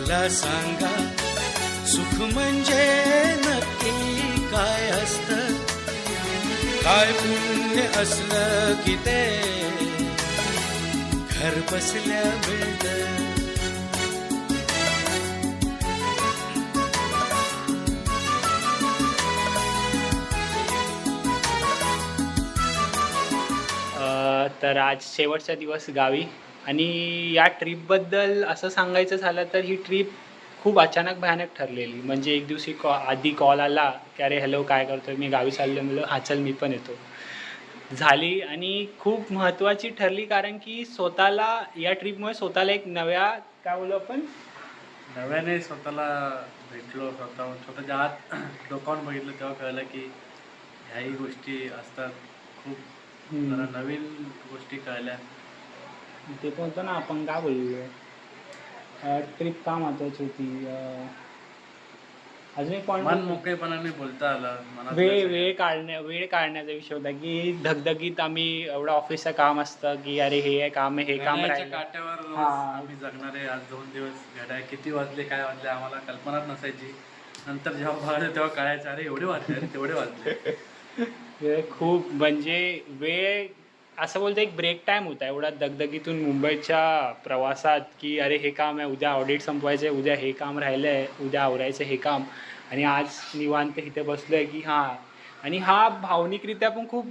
मला सांगा सुख म्हणजे नक्की काय असतं, काय पुण्य असलं की ते घर बसल्या मिळतं. तर आज शेवटचा दिवस गावी आणि या ट्रिपबद्दल असं सांगायचं झालं तर ही ट्रिप खूप अचानक भयानक ठरलेली. म्हणजे एक दिवशी आधी कॉल आला की अरे हॅलो काय करतोय, मी गावी चाललो. म्हणलं हा चल मी पण येतो. झाली आणि खूप महत्त्वाची ठरली कारण की स्वतःला या ट्रिपमुळे स्वतःला एक नव्या काय बोलू आपण नव्याने स्वतःला भेटलो, स्वतःच्या आत डोकावून बघितलं तेव्हा कळलं की ह्याही गोष्टी असतात. खूप जरा नवीन गोष्टी कळल्या. ते पण होतं ना, आपण काय बोललो ट्रिप का महत्त्वाची होती. अजून एक मन पॉईंट मोकळेपणाने बोलता आलं, वेळ काढण्याचा विषय होता की धगधगीत आम्ही एवढं ऑफिसचं काम असतं की अरे हे काम आहे, हे काम राहिलं. काट्यावर रोज हां. आम्ही जगणारे. आज 2 दिवस घड्याळ किती वाजले काय वाजले आम्हाला कल्पनाच नसायची. नंतर जेव्हा बघायचं तेव्हा कळायचं अरे एवढे वाजले, अरे तेवढे वाजले. वेळ खूप म्हणजे वेळ असं बोलतो एक ब्रेक टाईम होता एवढा दगदगीतून मुंबईच्या प्रवासात की अरे हे काम आहे, उद्या ऑडिट संपवायचं आहे, उद्या हे काम राहिलं आहे, उद्या आवरायचं हे काम. आणि आज निवांत इथे बसलो आहे की हां. आणि हा भावनिकरित्या पण खूप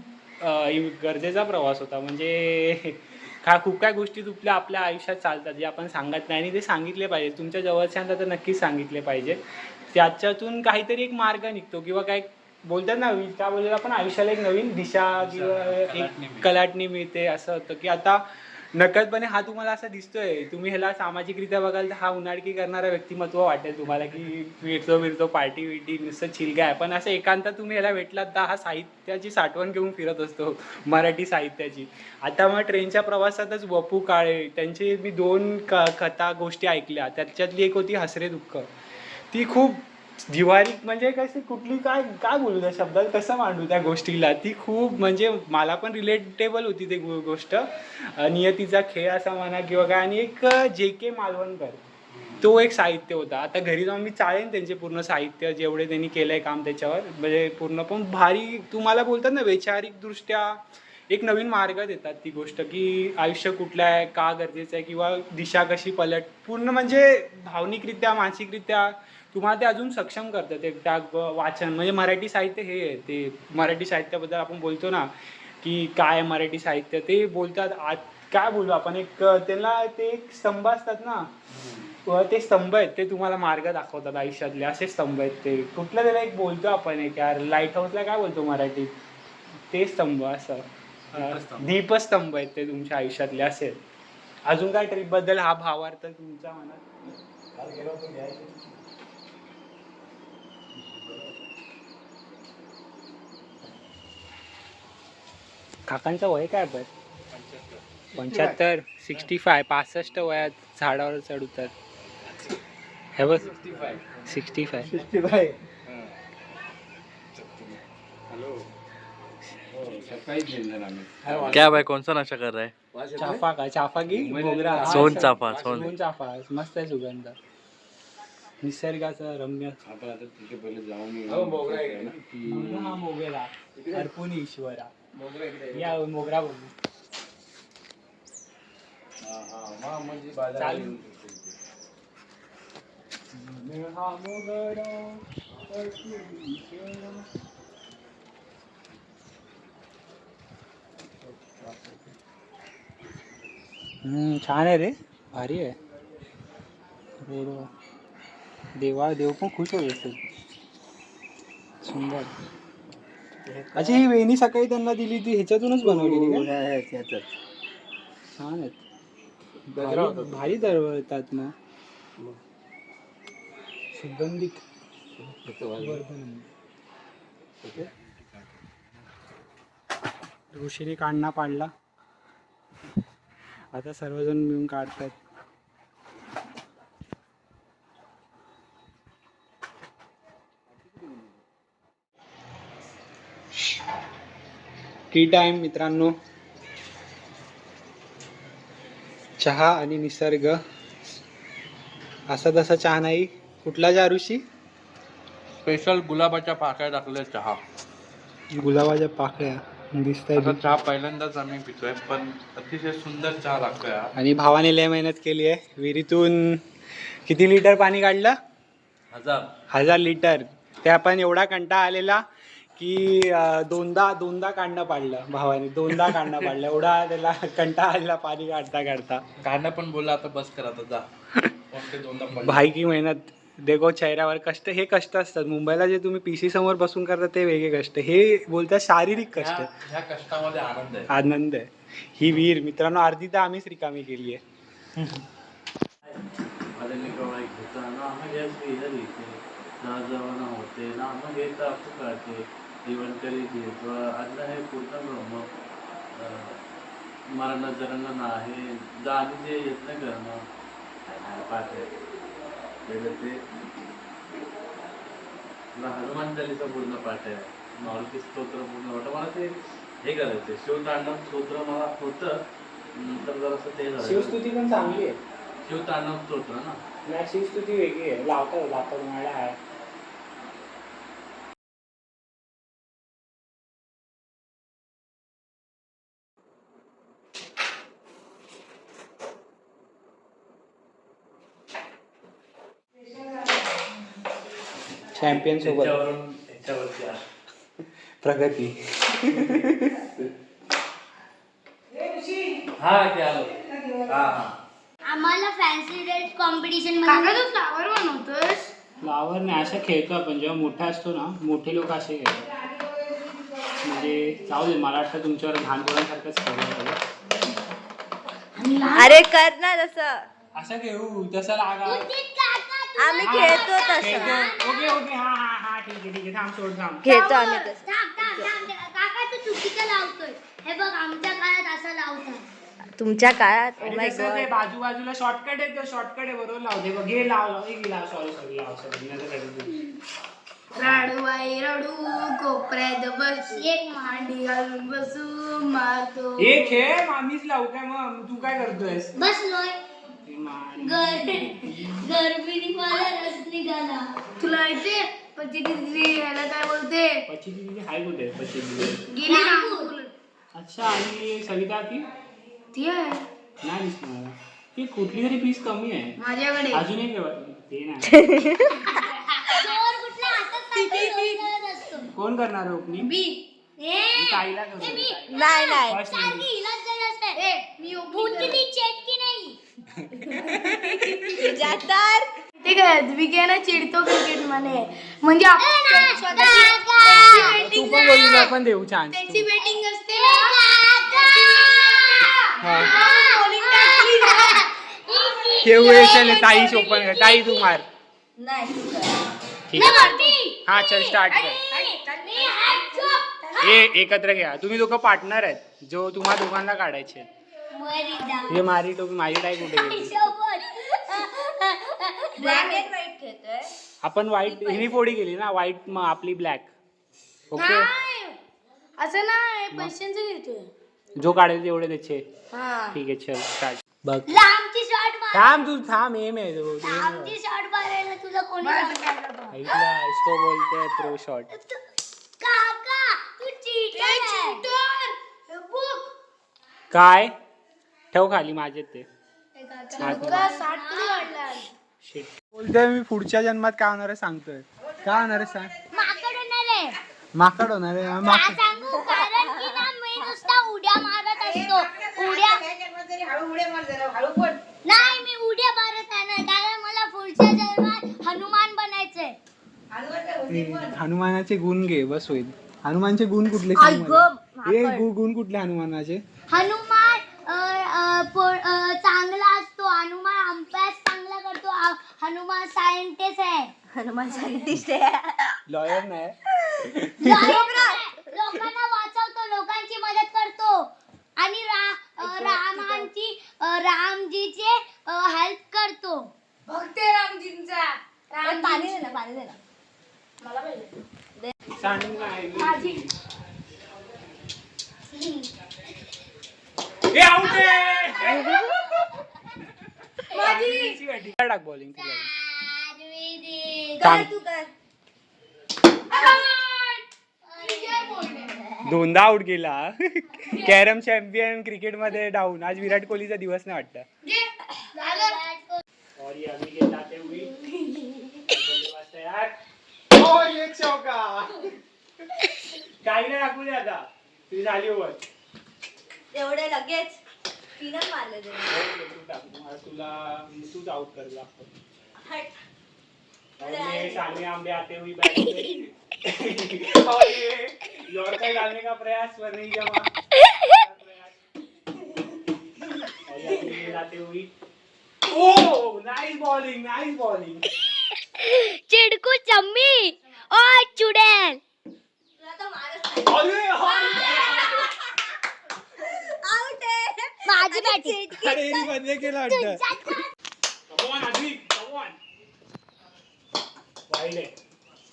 गरजेचा प्रवास होता. म्हणजे खूप काय गोष्टी आपल्या आयुष्यात चालतात जे आपण सांगत नाही आणि ते सांगितले पाहिजे. तुमच्या जवळच्यांना तर नक्कीच सांगितले पाहिजे. त्याच्यातून काहीतरी एक मार्ग निघतो किंवा काय बोलतात ना, काय बोलतात आपण, आयुष्याला एक नवीन दिशा किंवा एक कलाटणी मिळते. असं होतं की आता नकळतपणे हा तुम्हाला असा दिसतोय, तुम्ही ह्याला सामाजिकरित्या बघाल तर हा उनाडकी करणारा व्यक्तिमत्व वाटेल तुम्हाला की फिरतो पार्टी विटी नुसतं चिलगा आहे. पण असं एकांतात तुम्ही ह्याला भेटलात तर हा साहित्याची साठवण घेऊन फिरत असतो, मराठी साहित्याची. आता मग ट्रेनच्या प्रवासातच वपू काळे त्यांची मी 2 कथा गोष्टी ऐकल्या. त्याच्यातली एक होती हसरे दुःख. ती खूप जिव्हारी म्हणजे कशी कुठली काय काय बोलू त्या शब्दात, कसं मांडू त्या गोष्टीला. ती खूप म्हणजे मला पण रिलेटेबल होती ती गोष्ट. नियतीचा खेळ असा म्हणा किंवा काय. आणि एक JK मालवणकर तो एक साहित्य होता. आता घरी जाऊन मी चाळेन त्यांचे पूर्ण साहित्य जेवढे त्यांनी केलंय काम त्याच्यावर, म्हणजे पूर्ण. पण भारी तुम्हाला बोलतात ना वैचारिकदृष्ट्या एक नवीन मार्ग देतात ती गोष्ट की आयुष्य कुठलं आहे, का गरजेचं आहे किंवा दिशा कशी पूर्ण म्हणजे भावनिकरित्या मानसिकरित्या तुम्हाला ते अजून सक्षम करतं. ते त्या वाचन म्हणजे मराठी साहित्य हे आहे. ते मराठी साहित्याबद्दल आपण बोलतो ना की काय मराठी साहित्य ते बोलतात. काय बोलू आपण, एक त्यांना ते एक स्तंभ असतात ना, ते स्तंभ आहेत ते तुम्हाला मार्ग दाखवतात आयुष्यातले. असे स्तंभ आहेत ते. कुठलं त्याला एक बोलतो आपण एक यार, लाईट हाऊसला काय बोलतो मराठीत, ते स्तंभ असं दीपस्तंभ आहेत ते तुमच्या आयुष्यातले असेल. अजून काय ट्रिपबद्दल हा भावार्थ तुमच्या मनात? काकांचं वय काय पण? 75, 65, 65 वयात झाडावर चढ उतर. हे बघ 65. क्या भाई कौन सा नशा कर रहा है? चाफा का चाफा की मोगरा, सोन चाफा, सोन चाफा मस्त आहे सुगंध. निसर्गाचं रम्य. हा मोगरा अर्पुन ईश्वरा या मोगरा बघू. चालू हा मोगरा अर्पुन ईश्वरा. छान आहे रे, भारी आहे. देव पण खुश होत असेल. सुंदर. अच्छा, ही वेणी सकाळी त्यांना दिली ती ह्याच्यातूनच बनवलेली का? छान आहेत, भारी दरवळतात मग. सुगंधित ऋषीने काढणा पाडला, आता सर्वजण मिळून काढतात. टी टाइम मित्रांनो, चहा आणि निसर्ग. असा तसा चहा नाही. कुठला चहा ऋषी? स्पेशल गुलाबाच्या पाकळ्या टाकलेल्या चहा. गुलाबाच्या पाकळ्या दिसताय. असा चहा पहिल्यांदाच आम्ही पितोय, पण अतिशय सुंदर चहा लागतोय हा. आणि भावाने लय मेहनत केली आहे. विहिरीतून किती लिटर पाणी काढलं? 1000 लिटर. त्या पण एवढा कंटाळा आलेला की दोनदा काढणं पाडलं भावाने. दोनदा काढणं पाडलं, एवढा त्याला कंटाळा आलेला पाणी काढता. गाणं पण बोलला आता बस करा आता जा. भाई की मेहनत देखो चेहऱ्यावर. कष्ट, हे कष्ट असतात. मुंबईला जे तुम्ही पीसी समोर बसून करता ते वेगळे कष्ट. हे बोलतात शारीरिक कष्ट. ह्या कष्टामध्ये आनंद आहे. आनंद आहे. ही विहीर मित्रांनो अर्धी तर आम्हीच रिकामी केली आहे. होते नाम घेत काटे जीवन करी घेतो अन्न हे पूर्ण ब्रह्म मरण जरण नाही जाणी जे यत्न करणं पाठ आहे ते हनुमान चालीसा पूर्ण पाठ आहे. मारुती स्तोत्र पूर्ण वाटतं मला. ते हे करायचं शिवतांडव स्तोत्र मला होतं, नंतर जरासं ते झालं. शिवस्तुती पण चांगली आहे. शिवतांडव स्तोत्र ना. नाही, शिवस्तुती वेगळी आहे. लावतात मला आहे. चॅम्पियन सोबत प्रगती. आम्हाला फॅन्सी ड्रेस कॉम्पिटिशन मध्ये फ्लावर बनवतोस? फ्लावर नाही, असं खेळतो आपण जेव्हा मोठा असतो ना. मोठे लोक असे खेळतात. म्हणजे जाऊ दे, मला वाटतं तुमच्यावर लहान मुलांसारखंच खेळलं. अरे कर ना तसं. असं खेळू तसं लागा. आम्ही खेळतो तसं. ओके हा ठीक आहे थांब सोड थांब. खेळतो आम्ही तसं. काका तू चुकीचं लावतोय. हे बघ आमच्या काळात असं लावतात. तुमच्या काळात ओ माय तसं ते गॉड. बाजूला शॉर्टकट आहे. तो शॉर्टकट आहे बरोबर. लाव दे बघ. हे लाव सॉरी रडू बाई रडू कोपऱ्यात बस एक मांडी घालून बसू मारतो. हे खेळ आम्हीच लावू काय? मग तू काय करतोयस? बसलोय. गर्भिणी मला रस निघाला. तुला येते पची दिली याला काय बोलते? पची दिदी हाय कुठे? पची दिदी गेली नागपूर. अच्छा. आणि सविता ती आहे नाही दिसत मला. ही कुठली तरी पीस कमी आहे माझ्याकडे. अजून एक ते नाही. चोर कुठला हातात काहीतरी करत असतो. कोण करणार ओपनिंग? बी ताईला करू. नाही First सारखी lady. हिलाच देत असते. मी भूतनी चेटकी नाही. तुझ्या तर ठीक आहे. विके ना चिडतो क्रिकेट मध्ये. म्हणजे तू पण बोलू आपण देऊ चान्स. त्याची बॅटिंग असते ताई ओपन कर. ताई तू मार. नाही तू कर. ठीक आहे. हा चल स्टार्ट कर. हे एकत्र घ्या. तुम्ही दोघं पार्टनर आहेत. जो तुम्हा दोघांना काढायचे. हे मारी टोपी माझी टाई कुठे गेली? ब्लॅक अँड व्हाईट खेळतोय. आपण व्हाईट हिनी फोडी केली ना. व्हाईट मग आपली ब्लॅक. ओके. असं नाही पैशांचं घेतोय. जो काढेल तेवढे त्याचे. हा ठीक आहे चल स्टार्ट. बघ लांबची शॉट मार. थांब तू थांब. एम आहे तो. लांबची शॉट मारायला तुला कोणी सांगितलं? ऐकला इसको बोलते प्रो शॉट. काका तू चीटर आहे. काय ठेव खाली माझे ते. तुला 60 किलो वाढला. बोलतोय मी पुढच्या जन्मात काय होणार आहे सांगतोय. काय होणार आहे सांग. माकड होणार आहे. माकड होणार आहे. काय सांगू? कारण की ना मी नुसता उड्या मारत असतो. नाही मी उड्या मारत नाही. कारण मला पुढच्या जन्मात हनुमान बनायचंय. हनुमानाचे गुण घे बस होईल. हनुमानचे गुण कुठले सांग मला. हे गुण कुठले हनुमानाचे? हनुमान चांगला असतो. हनुमान अभ्यास चांगला करतो. हनुमान सायंटिस्ट आहे. हनुमान सायंटिस्ट आहे. लॉयर नाही. लोकांना वाचवतो. लोकांची मदत करतो. आणि रामजीचे हेल्प करतो. भक्त रामजींचा. पाणी दे ना. मला पाहिजे. सांग काय. माझी हे आउट आहे. टाक बॉलिंग कर तू कर. दोनदा आउट गेला. कॅरम चॅम्पियन क्रिकेट मध्ये डाऊन. आज विराट कोहलीचा दिवस नाही वाटत. सॉरी अभी के जाते हुई बल्लेबाज तयार. और एक चौका. काही नाही टाकू दे आता. तुझी झाली ओव्हर. एवढे लगेच तीनच मारले ते. तुला तूच आउट कर लागतो. हट. और ये सामने आंबे आते हुई बैट में और ये यॉर्कर डालने का प्रयास पर नहीं जमा. और ये जाते हुई. Oh nice bowling. चिडकू चम्मी ओ चुडेल. तुला तर मारच नाही. आउट आहे. माझी बॅटिंग. अरे ही बंद केलं वाटतं. कमॉन आदमी कमॉन. वाईड आहे.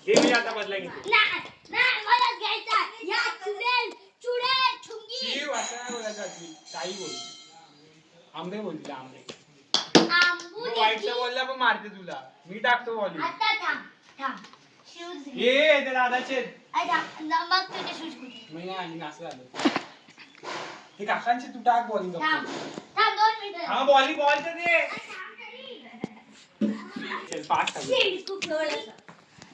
हे मी आता बदला घेतो. नाही मलाच घ्यायचा. या चुडेल चुंगी. शिव असं नाही बोलायचं आधी. काही बोल. आंबे बोल तिला आंबे. आंबू वाईटचा बोलला पण मारते तुला. मी टाकतो बॉलिंग. आता थांब. शूज घे. ये ते दादाचे. मग तुझे शूज कुठे? मी नाही आणि असं झालं. ते काकांचे तू टाक बॉलिंग. थांब 2 मिनिटं. हा बॉलिंग बॉल तर दे. चल फास्ट खूप थोडंसं.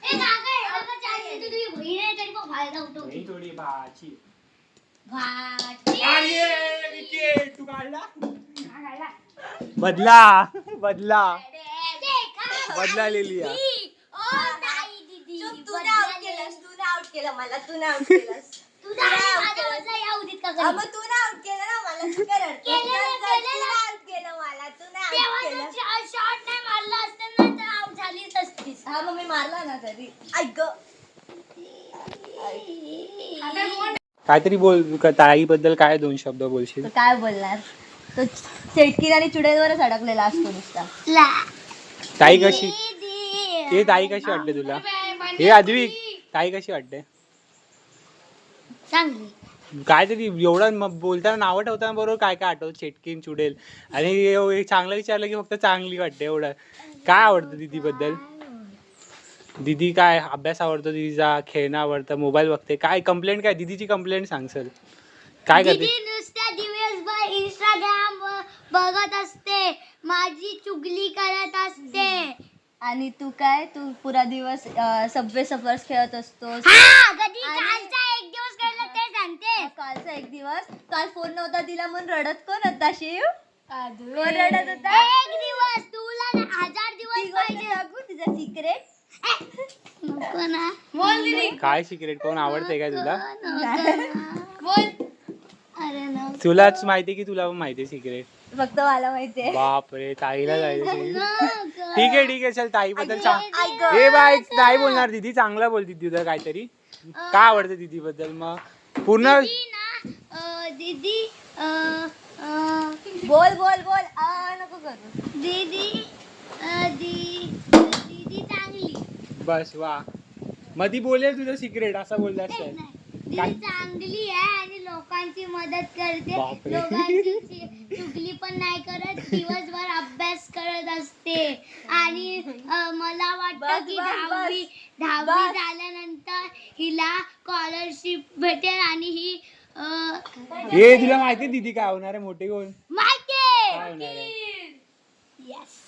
ए काका एवढं चालते तू तुझी बहीण आहे तरी पण फायदा होतो. नाही थोडी भाची. भाची. अरे विकेट तू काढला. बदला बदला ले लिया. ओ नाही दीदी. चुप, तूने आउट केलं मला. तूने आउट केलंस. तुझा माझा वजा या उदित का हा, मग तूने आउट केलं ना मला. तू काय रडते? तूने आउट केलं मला. तूने आउट केलं. शॉट नाही मारला असतं ना तर आउट झालीच असतीस. हा मग मी मारला ना तरी. ऐक ग. काहीतरी बोल. ताईबद्दल काय 2 शब्द बोलशील. तर काय बोलणार. तो चेटकीन आणि चुडेलवरच अडकलेला असतो नुसता. ताई कशी. हे ताई कशी वाटते तुला. हे आद्विक ताई कशी वाटते. चांगली. काहीतरी एवढं बोलताना नावं ठेवताना बरोबर काय काय आठवत. चेटकीन चुडेल आणि चांगलं विचारलं की फक्त चांगली वाटते. एवढं काय आवडतं दीदी बद्दल. दीदी काय अभ्यास आवडतो दीदीचा. खेळणं आवडतं. मोबाईल बघते. काय कंप्लेंट काय दीदीची कंप्लेंट सांग सर. काय करते. दीदी नुसत्या दिवसभर इंस्टाग्राम बघत असते. माझी चुगली करत असते. आणि तू काय. तू पुरा दिवस सबवे सफर्स खेळत असतोस. कधी कालचा एक दिवस खेळला ते सांगते. कालचा एक दिवस. काल फोन नव्हता दिला म्हणून रडत कोण होता शिव. कोण रडत होता. एक दिवस तुला 1000 दिवस पाहिजे. सांगू तुझा सिक्रेट. नको ना. काय सिक्रेट कोण आवडते काय तुला. अरे ना. तुलाच माहिती की तुला पण माहिती सिक्रेट. फक्त मला माहितीये. बापरे ताईला जायचं. नको. ठीक आहे चल ताई बद्दल सांग. ऐक ए बाय नाही बोलणार दीदी. चांगला बोल दीदी तुला काहीतरी. काय आवडतं दीदी बद्दल मग पूर्ण. दीदी बोल नको करू. दीदी चांगली. बस वा. मधी बोलेल तुझं सिक्रेट असं बोलला असतं. दीदी चांगली आहे आणि लोकांची मदत करते. बापरे. लोकांची चुगली पण नाही करत. दिवसभर अभ्यास करत असते. आणि मला वाटतं की दहावी झाल्यानंतर हिला स्कॉलरशिप भेटेल आणि ही हे तुला माहिती दीदी काय होणार आहे मोठी होऊन. माहिती. काय होणार आहे.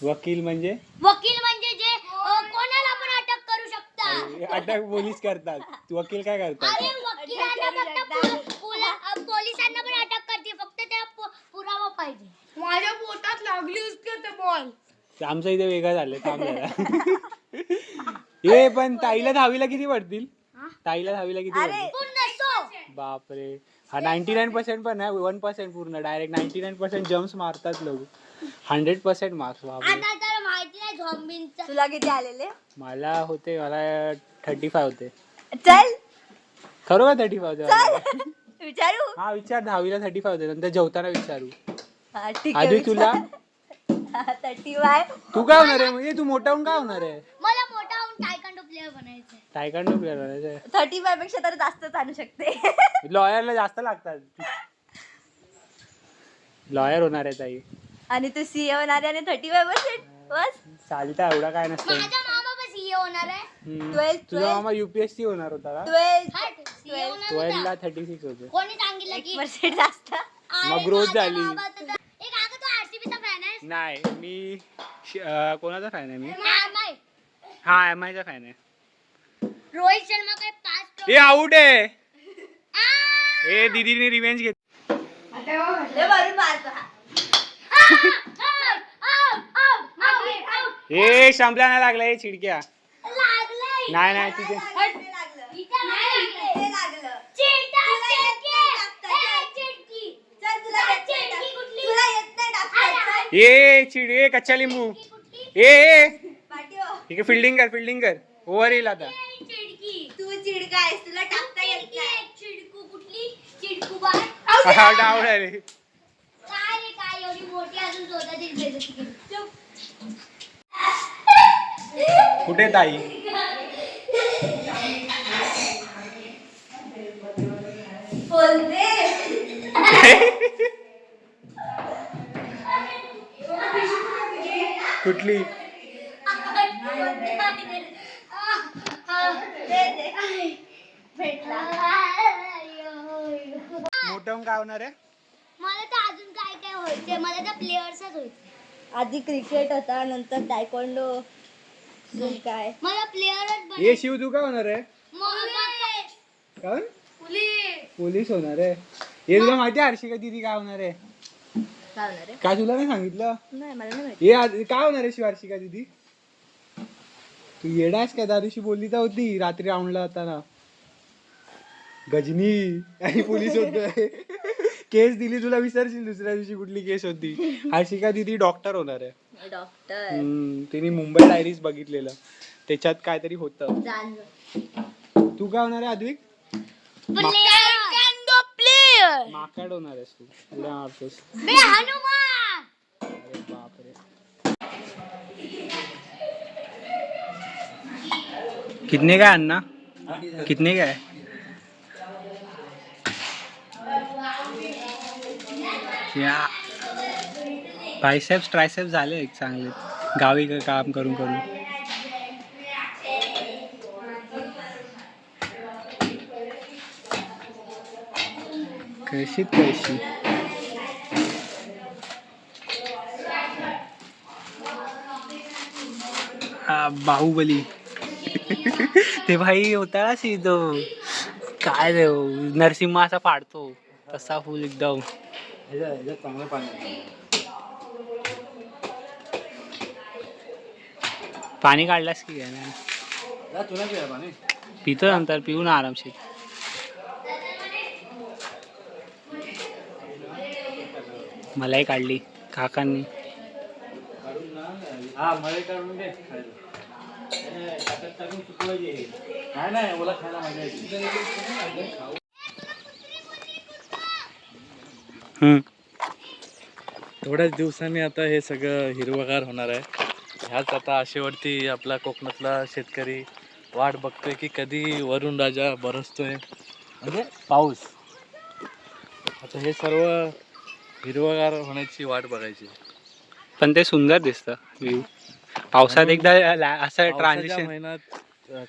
वकील म्हणजे जे कोणाला पण अटक करू शकतात. अटक पोलीस करतात. वकील काय करतात. अरे वकिलांना फक्त पोलिसांना पण अटक करते. फक्त त्याला पुरावा पाहिजे. माझ्या पोटात लागली असते ते बॉल. आमचं इथे वेगळं झालं. थांब जरा. हे पण ताईला 10वीला किती पडतील. ताईला 10वीला किती पडतील. पूर्ण 100. बापरे. हा 99% पण आहे. 1% पूर्ण डायरेक्ट 99% जम्प्स मारतात लोक. 100% मार्क्स. बापरे. आता तर माहिती नाही झॉम्बींचं. तुला किती आलेले. मला 35 होते. चल खरोखर 35 होते मला. विचारू. हा विचार. 10वीला 35 होते. नंतर जेवताना विचारू. हा ठीक आहे. आधी तुला 35. तू काय होणार आहे. म्हणजे तू मोठा होऊन काय होणार आहे. मला मोठा होऊन टायकांडो प्लेअर बनायचं. टायकांडो प्लेअर बनायचं. 35 पेक्षा तर जास्तच आणू शकते. लॉयरला जास्त लागतात. लॉयर होणार आहे ताई. आणि तू सीए होणार आहे आणि 35% बस. चालता एवढा काय नसतं. माझा मामा पण सीए होणार आहे. 12th तुझा मामा UPSC होणार होता का? 12th सीए होणार 12 होता. ला 36 होते. कोणी सांगितलं की 1% जास्त. मग ग्रोथ झाली. ए काका तू आरसीबीचा फॅन आहेस? नाही मी कोणाचा फॅन आहे मी? MI. हा MI चा फॅन आहे. रोहित शर्मा काय 5 हे आउट आहे. ए दीदीने रिवेंज घेत. लय भारी मारतो हा. हे शंभला नाही लागला हे चिडक्या. लागलंय. नाही नाही तिथे इथं नाही लागलंय. ते लागलं. चिडता, तुला येत नाही टाकता. ए, चिडकी. चल तुला येत नाही चिडकी टाकता. कुठली? तुला येत नाही टाकता. चल. ए चिड ए कच्चा लिंबू. कुठली? ए पाठीवर. ठीक आहे फिल्डिंग कर ओव्हर येईल आता. ए, चिडकी. तू चिडका आहेस तुला टाकता येत चिडकी नाही. आहे. चिडकू कुठली? चिडकू बाळ. डाऊन आले. काय रे काय एवढी मोठी अजून स्वतःचीच बेइज्जती केली. चुप. कुठे ताई? बोलते. कुठली? भेटला. मोठं काय होणार आहे? मला तर अजून काय काय व्हायचंय मला तर प्लेयर्सच व्हायचं. आधी क्रिकेट होता नंतर टायकोंडो काय मला प्लेयरच हे शिव तू काय होणार आहे? बनायचं. काय? पोलीस होणार आहे. हे तुला माहिती आहे हर्षिका दीदी काय होणार आहे? काय होणार आहे? काय तुला नाही सांगितलं? नाही मला नाही माहिती. हे काय होणार आहे शिव हर्षिका दीदी? तू येडास काय? त्या दिवशी बोलली तर होती रात्री राऊंडला होताना गजनी आणि पोलीस होत. केस दिली तुला विसरशील दुसऱ्या दिवशी कुठली केस होती. हर्षिका दीदी डॉक्टर होणार आहे. डॉक्टर तिने मुंबई डायरीज बघितलेलं त्याच्यात काहीतरी होतं. तू काय होणार आहे अद्विक? प्लेयर माकड होणार आहेस तू. उड्या मारतोस. बे हनुमान. अरे बापरे. कितने का है अन्ना? कितने का है? या बायसेप्स ट्रायसेप्स झाले एक चांगले गावी काम करून करून. कशी बाहुबली. ते भाई होता ना सी तो काय रे नरसिंहा असा फाडतो तसा फुल एकदम. चांगलं पाणी काढलास की काय? नाही पितो नंतर पिऊ ना आरामशीर. मलाही काढली काकांनी. थोड्याच दिवसांनी आता हे सगळं हिरवगार होणार आहे. ह्याच आता आशेवरती आपला कोकणातला शेतकरी वाट बघतोय की कधी वरुण राजा बरसतोय म्हणजे पाऊस. आता हे सर्व हिरवगार होण्याची वाट बघायची. पण ते सुंदर दिसतं व्ह्यू. पावसात एकदा असं ट्रान्झिशन. महिन्यात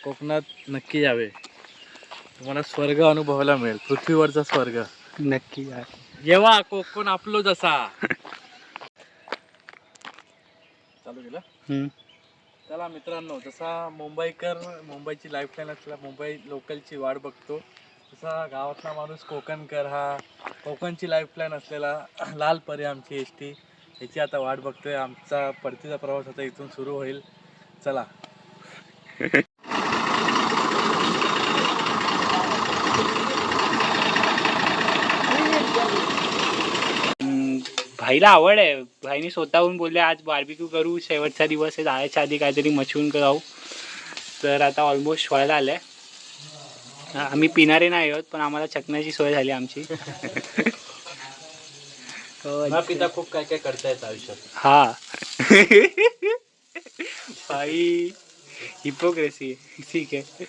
कोकणात नक्की यावे. तुम्हाला स्वर्ग अनुभवायला मिळेल. पृथ्वीवरचा स्वर्ग नक्की. येवा कोकण आपलो जसा. चालू केलं. चला मित्रांनो, जसा मुंबईकर मुंबईची लाईफलाईन असला मुंबई लोकलची वाट बघतो तसा गावातला माणूस कोकणकर हा कोकणची लाईफलाईन असलेला लाल परी आमची एसटी ह्याची आता वाट बघतोय. आमचा परतीचा प्रवास आता इथून सुरू होईल. चला. भाईला आवड आहे. भाईने स्वतःहून बोलले आज बार्बिक्यू करू, शेवटचा दिवस आहे, जायच्या आधी काहीतरी मचवून राहू. तर आता ऑलमोस्ट व्हायला आलंय. आम्ही पिणारे नाही आहोत पण आम्हाला चकण्याची सोय झाली आमची. पिता खूप काय काय करता येतं आयुष्यात. हा भाई हिपोक्रेसी. ठीक आहे.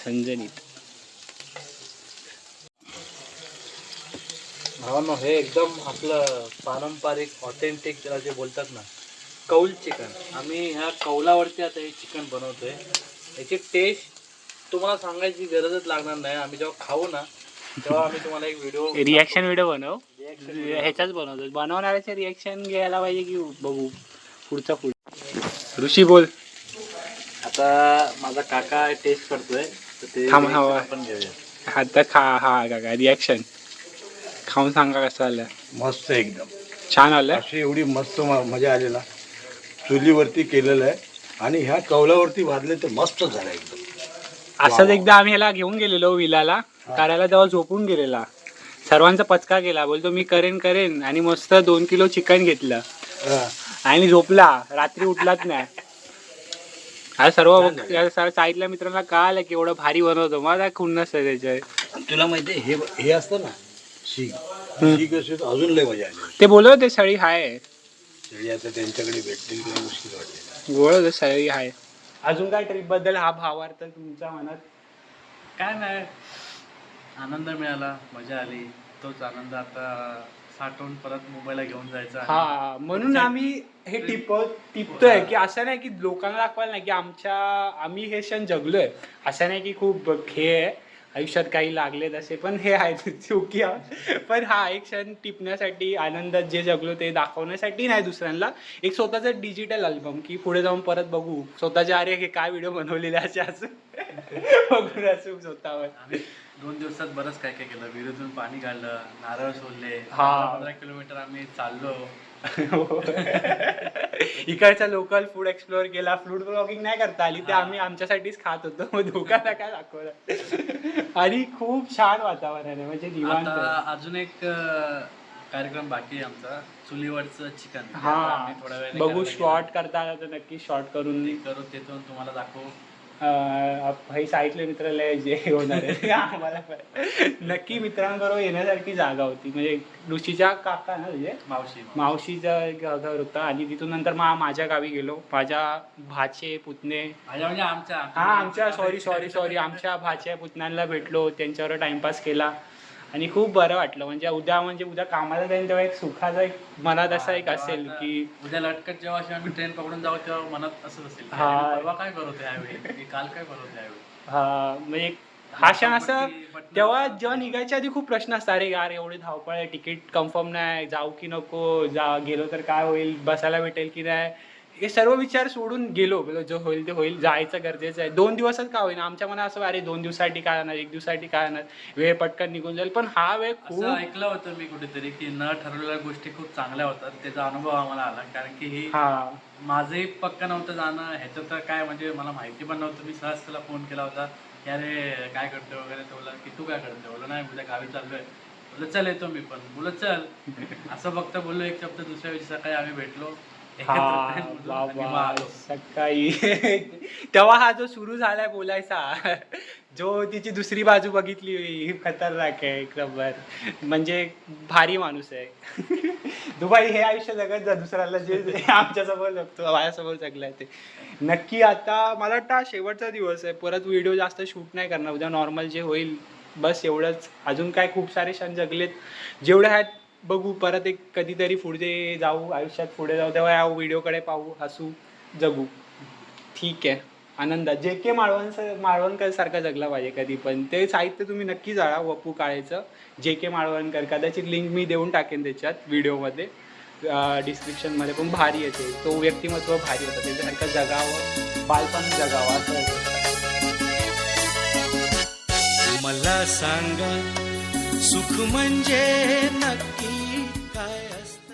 झणझणीत. भावांनो, हे एकदम आपलं पारंपरिक ऑथेंटिक त्याला जे बोलतात ना, कौल चिकन. आम्ही ह्या कौलावरती आता हे चिकन बनवतोय. याची टेस्ट तुम्हाला सांगायची गरजच लागणार नाही. आम्ही जेव्हा खाऊ ना तेव्हा आम्ही तुम्हाला एक व्हिडिओ रिॲक्शन व्हिडिओ बनव. ह्याच्याच बनवतो, बनवणाऱ्याचे रिॲक्शन घ्यायला पाहिजे की बघू पुढचा पुढे. ऋषी बोल आता. माझा काका टेस्ट करतोय तर ते थांब, reaction आपण घेऊया. आता खा. हा काका रिॲक्शन खाऊन सांगा कसं आलं. मस्त एकदम छान आलं. अशी एवढी मस्त मजा आली ना. चुलीवरती केलेलं आहे आणि ह्या कौलावरती भाजले तर मस्त झालं एकदम. असंच एकदा आम्ही ह्याला घेऊन गेलेलो विलाला करायला, तेव्हा झोपून गेलेला. सर्वांचा पचका केला, बोलतो मी करेन आणि मस्त 2 किलो चिकन घेतलं आणि झोपला. रात्री उठलाच नाही. हा सर्व साईडल्या मित्रांना कळालं की एवढं भारी बनवतो. मला खुन्नस आहे त्याच्या. तुला माहिती हे असतं ना शीग असेल तर अजून लय मजा आली. ते बोलत होते सळी हाय. तरी आता त्यांच्याकडे भेटतील किंवा मुश्किल वाटते. बोलत होते सळी हाय. अजून काय ट्रिप बद्दल हा भावार्थ तुमच्या मनात? काय नाही, आनंद मिळाला, मजा आली. तोच आनंद आता साठवून परत मुंबईला घेऊन जायचा. हा, म्हणून आम्ही हे टिपतोय की असं नाही की लोकांना दाखवायला नाही की आम्ही हे क्षण जगलोय. असं नाही की खूप खेळ आहे आयुष्यात, काही लागले तसे पण हे आहेत चुकी आहे. पण हा एक क्षण टिपण्यासाठी, आनंदात जे जगलो ते दाखवण्यासाठी नाही दुसऱ्यांना. एक स्वतःचं डिजिटल अल्बम की पुढे जाऊन परत बघू स्वतःच्या, अरे हे काय व्हिडिओ बनवलेले असे असं बघून असू स्वतःवर. 2 दिवसात बरंच काय काय केलं. विहिरीतून पाणी काढलं, नारळ सोडले, 15 किलोमीटर आम्ही चाललो. इकडचा लोकल फूड एक्सप्लोअर केला. फूड ब्लॉगिंग नाही करता आली, ते आम्ही आमच्यासाठीच खात होतो. मग धोकाला काय दाखवलं. आणि खूप छान वातावरण आहे, म्हणजे निवांत. आता अजून एक कार्यक्रम बाकी आहे आमचा, चुलीवरचं चिकन. हा, बघू शॉर्ट करता आला तर नक्की शॉर्ट करून करू, तिथून तुम्हाला दाखवू. हे साईटले मित्राला जे होणार आहे आम्हाला नक्की मित्रांबरोबर येण्यासारखी जागा होती. म्हणजे ऋषीच्या काका ना, म्हणजे मावशीचं घर होतं. आणि तिथून नंतर माझ्या गावी गेलो. माझ्या भाचे पुतणे, म्हणजे आमच्या सॉरी आमच्या भाच्या पुतण्यांना भेटलो, त्यांच्यावर टाइमपास केला आणि खूप बरं वाटलं. म्हणजे उद्या कामाला जाईन तेव्हा एक सुखाचा एक मनात असा एक असेल की उद्या लटकत जेव्हा आम्ही ट्रेन पकडून जाऊ तेव्हा मनात असंच असेल, परवा काय करत यावेळी, काल काय करत यावेळी. हा, म्हणजे हा क्षण असं. तेव्हा जेव्हा निघायच्या आधी खूप प्रश्न असतात, अरे यार एवढी धावपळ आहे, तिकीट कन्फर्म नाही, जाऊ की नको, गेलो तर काय होईल, बसायला भेटेल की नाही, हे सर्व विचार सोडून गेलो. जो होईल ते होईल, जायचं गरजेचं आहे. 2 दिवसच का होईना. आमच्या मनात असं, अरे 2 दिवसासाठी काय येणार, 1 दिवसासाठी काय येणार, वेळ पटकन निघून जाईल. पण हा वेळ खूप ऐकलं होतं मी कुठेतरी की न ठरवलेल्या गोष्टी खूप चांगल्या होतात. त्याचा अनुभव आम्हाला आला. कारण की ही माझंही पक्क नव्हतं जाणं ह्याचं, तर काय म्हणजे मला माहिती पण नव्हतं. मी सहज त्याला फोन केला होता की अरे काय करतोय वगैरे. तो बोला की तू काय करतोय. बोला नाही, उद्या गावी चाललोय. बोललं चल येतो मी पण. बोललं चल. असं फक्त बोललो एक शब्द. दुसऱ्या दिवशी सकाळी आम्ही भेटलो सकाळी. तेव्हा हा जो सुरू झालाय बोलायचा, जो तिची दुसरी बाजू बघितली, खतरनाक आहे एकदम. म्हणजे भारी माणूस आहे. दुबाई हे आयुष्य जगत जा दुसऱ्याला, जे आमच्यासमोर जगतो, माझ्यासमोर जगलाय ते. नक्की आता मला वाटतं हा शेवटचा दिवस आहे. परत व्हिडिओ जास्त शूट नाही करणार. उद्या नॉर्मल जे होईल बस एवढंच. अजून काय खूप सारे क्षण जगलेत, जेवढे आहेत बघू. परत एक कधीतरी पुढे जाऊ, आयुष्यात पुढे जाऊ, तेव्हा या व्हिडिओकडे पाहू, हसू, जगू. ठीक आहे. आनंदात JK माळवणकर सारखा जगला पाहिजे कधी पण. ते साहित्य तुम्ही नक्की जाळा, वपू काळेचं. JK माळवणकर, कदाचित लिंक मी देऊन टाकेन त्याच्यात व्हिडिओमध्ये, डिस्क्रिप्शनमध्ये. पण भारी येते, तो व्यक्तिमत्व भारी होतं. त्याच्यासारखं जगावं, बालपण जगावं असं. मला सांगा सुख म्हणजे नक्की काय असतं.